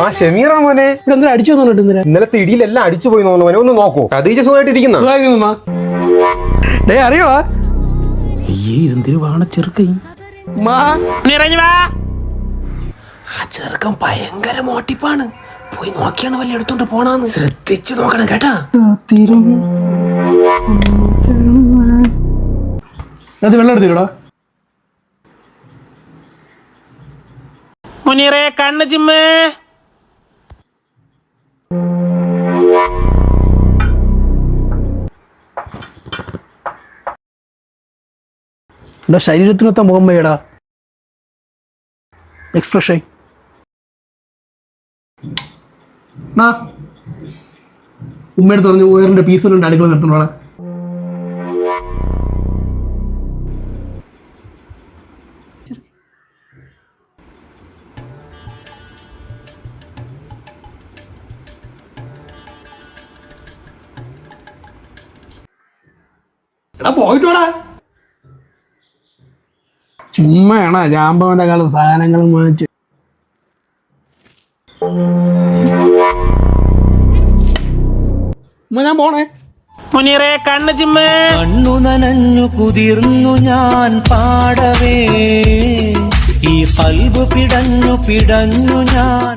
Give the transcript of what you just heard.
ആ ഷമീറ മോനെ ഇവിടെ അടിച്ചു വന്നിട്ട് ഇന്നലത്തെ ഇടിയിലെല്ലാം അടിച്ചു പോയി മോനെ ഒന്ന് നോക്കൂ. ഖദീജ സുഖമായിട്ടിരിക്കുന്ന അറിയോ എന്തിനു വാണ ചെറുക്കൻ ആ ചെറുക്കൻ ഭയങ്കര മോട്ടിപ്പാണ്. പോയി നോക്കിയാണ് വല്ല എടുത്തോണ്ട് പോണാന്ന് ശ്രദ്ധിച്ചു നോക്കണം കേട്ടാ. അത് വെള്ളം എടുത്തില്ലടാ. മുനീറെ കണ്ണ് ചിമ്മേ. എന്റെ ശരീരത്തിനൊത്ത മുഖം വയ്യടാ. എക്സ്പ്രഷൻ ഉമ്മയെടുത്ത് പറഞ്ഞു ഓയറിന്റെ പീസുകളുണ്ട് അടുക്കള നിർത്തുന്നോടാ. എടാ പോയിട്ടോടാ. ചുമ്മയാണോ ജാമ്പവന്റെ കാലം സാധനങ്ങളും വാങ്ങിച്ച്. ഞാൻ പോണേ. മുനീറെ കണ്ണ് ചിമ്മേ. കണ്ണു നനഞ്ഞു കുതിർന്നു ഞാൻ പാടവേ, ഈ കൽബ് പിടഞ്ഞു ഞാൻ.